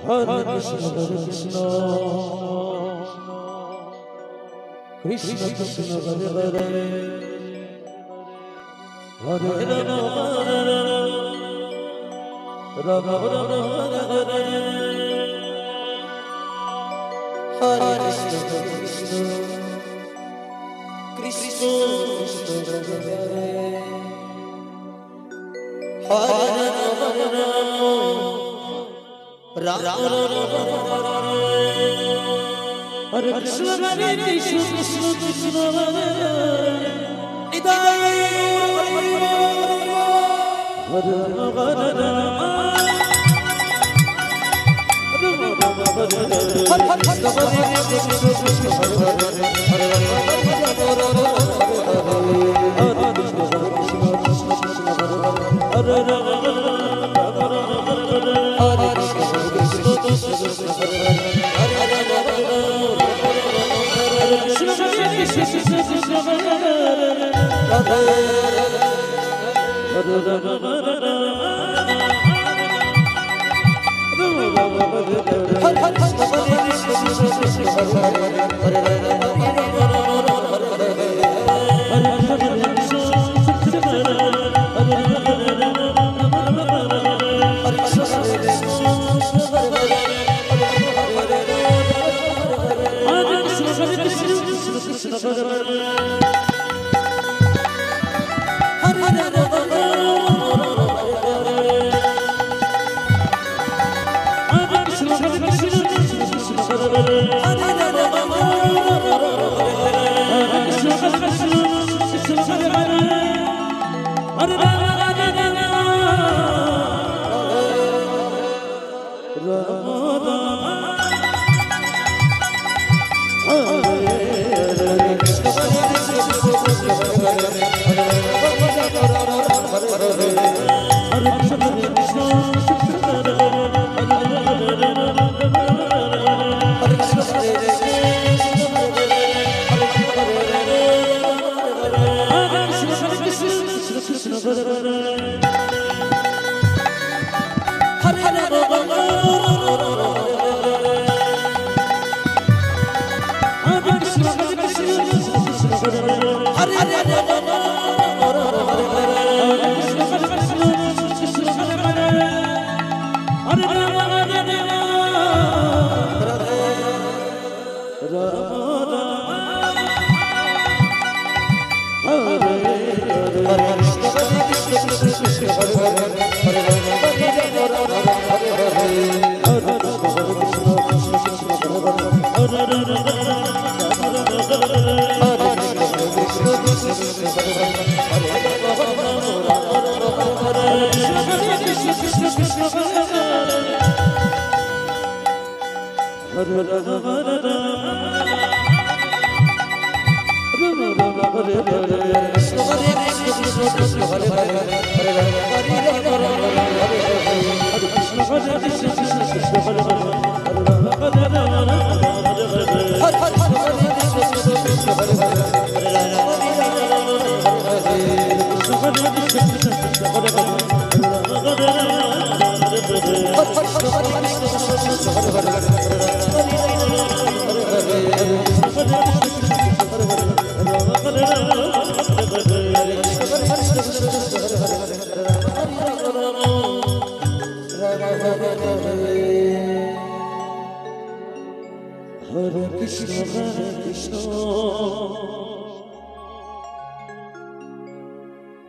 Hare Krishna, Krishna Krishna, Hare Hare, Hare Rama, Rama Rama, Hare Hare, Hare Krishna, Krishna Krishna, Hare Hare, Hare Rama, Rama Rama, Hare Krishna, Hare Krishna, Krishna Krishna, Hare Hare, Nidai, Hare Rama, Hare Rama,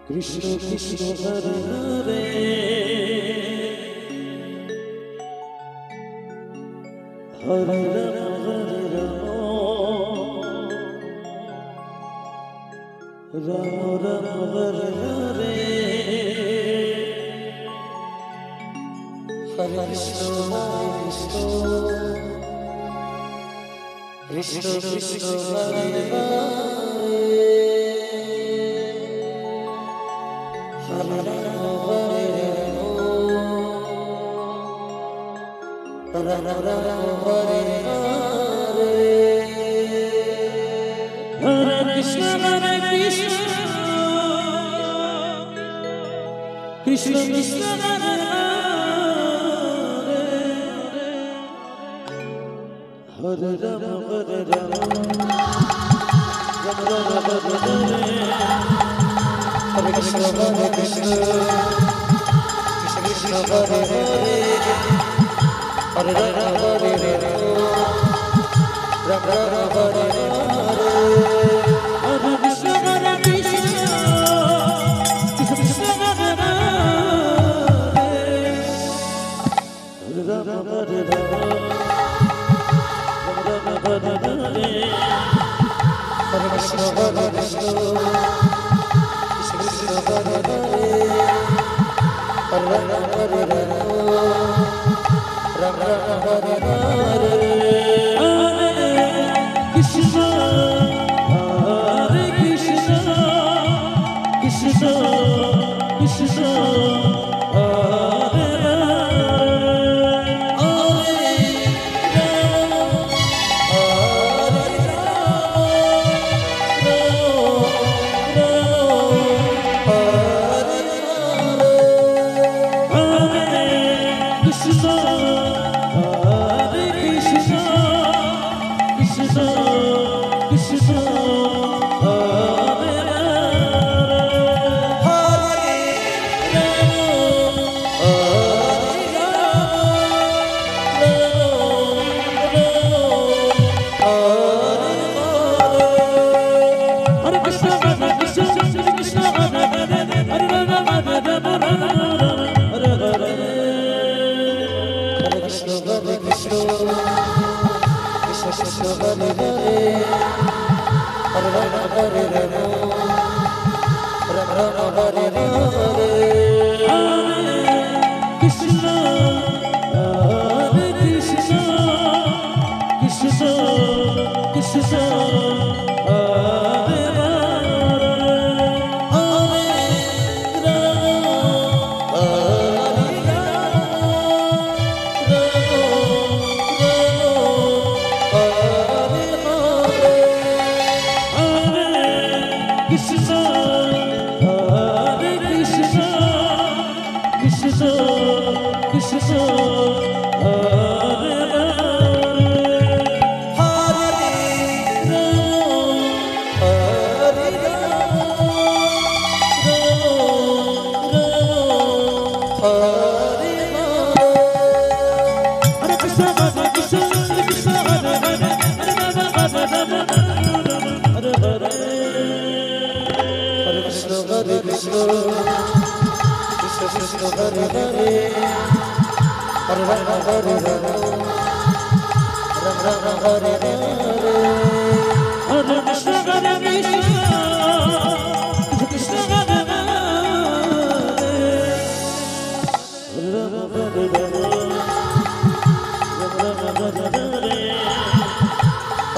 Krishna Krishna, Hare Hare, Hare Rama, Rama Rama, Hare Hare, Hare Krishna, Krishna Krishna, Hare Hare, Hare Rama, Hare Krishna, Krishna Krishna, Hare Hare, Hare Rama Hare Rama Rama Rama Hare Hare Krishna Hare Krishna Krishna Krishna Hare Hare Hare Rama Hare Rama Rama Rama Hare Hare Hare Krishna Hare Krishna Krishna Krishna Hare Hare Hare Rama Hare Rama Hare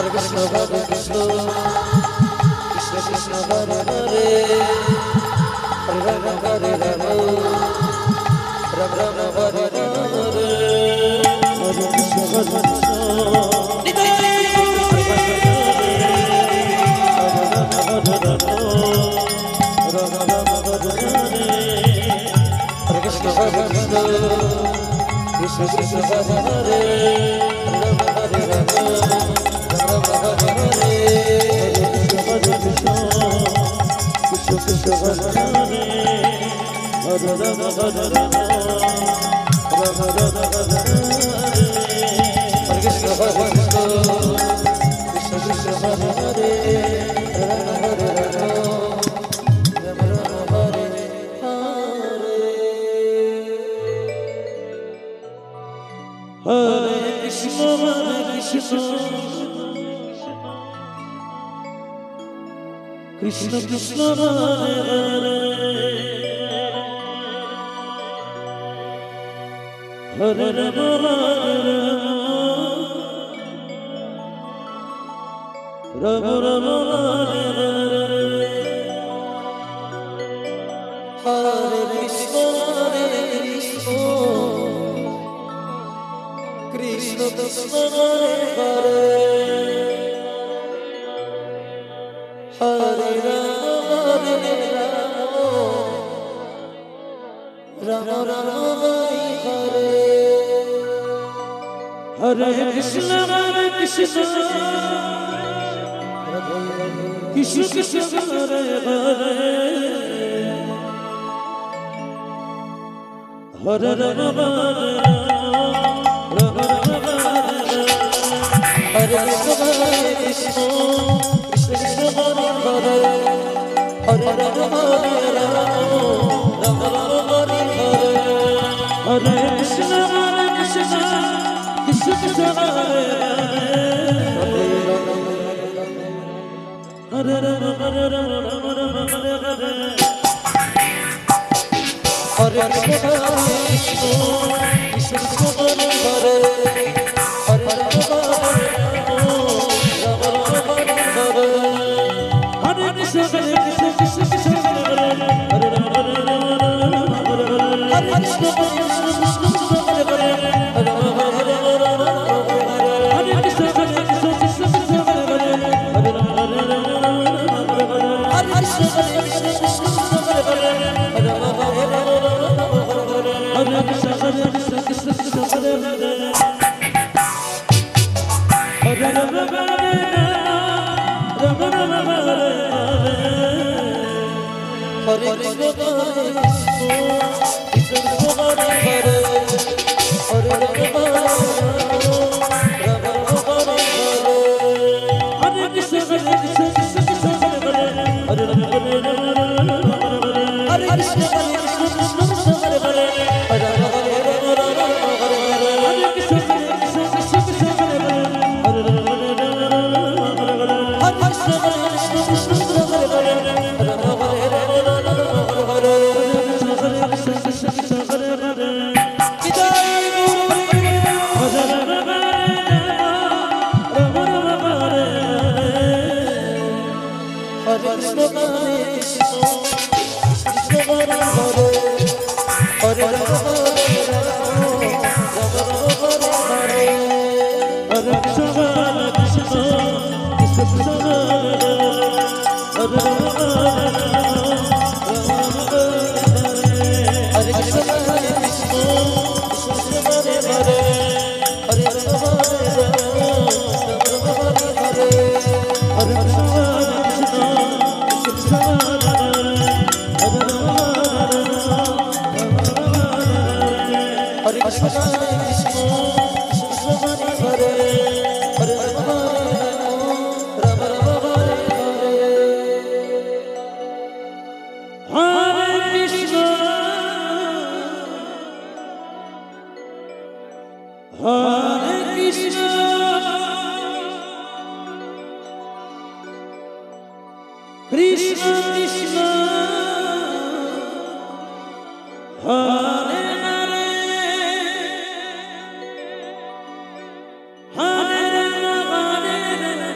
Krishna Hare Krishna Krishna Krishna Hare Hare Hare Rama Hare Rama Rama Rama Hare Hare Krishna Hare Krishna Krishna Krishna Krishna Krishna Hare Hare Hare Rama Rama Rama Hare Hare Hare Krishna Krishna Krishna Hare Hare Hare Rama Rama Hare Hare Krishna Krishna Krishna Hare Hare Hare Rama Rama Hare Krishna Krishna Krishna Hare Hare Hare Rama Rama Hare Hare Hare Krishna Krishna Krishna Hare Hare Hare Rama Rama Hare Hare Hare Krishna Krishna Krishna Hare Hare Hare Rama Rama Hare Hare Hare Krishna Krishna Krishna Hare Hare Hare Rama Hare Krishna Krishna Krishna Hare Hare Hare Rama Hare Krishna Krishna Krishna Hare Hare Hare Rama Hare Krishna Krishna Krishna Hare Hare Hare Rama Hare Krishna Krishna Krishna Hare Hare Hare Rama Rama Rama Hare Hare Krishna Krishna Hare Hare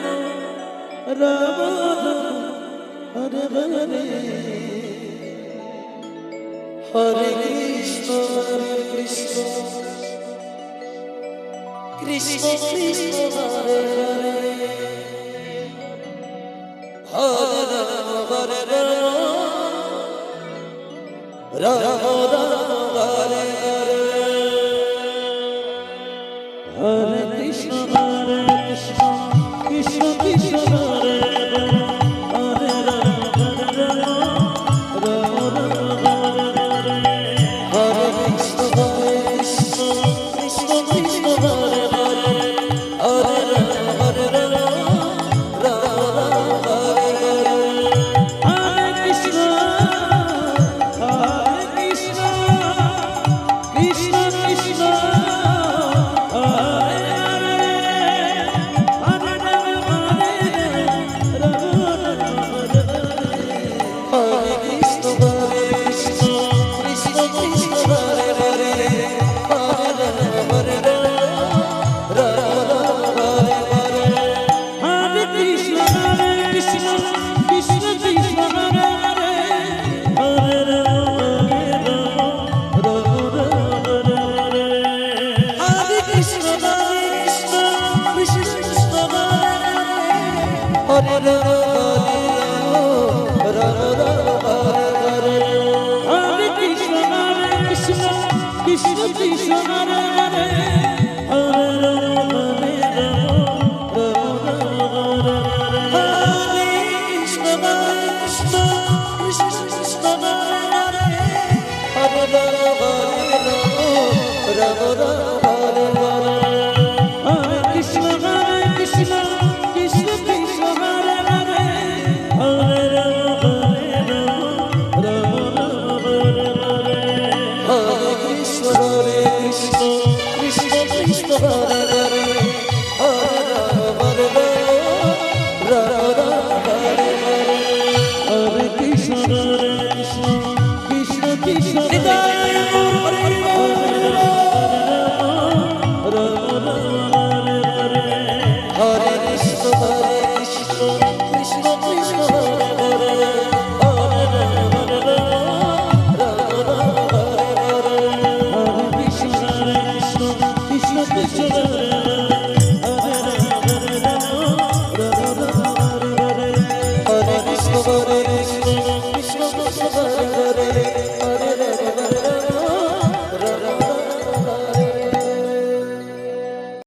Hare Rama Rama Hare Hare Krishna Krishna Krishna Hare Hare Hare Rama Hare Krishna Krishna Krishna Hare Hare Hare Rama Hare Krishna Krishna Krishna Hare Hare Hare Rama Hare Krishna Krishna Krishna Hare Hare Hare Rama Krishna Krishna Hare Hare Hare Rama Krishna Hare Hare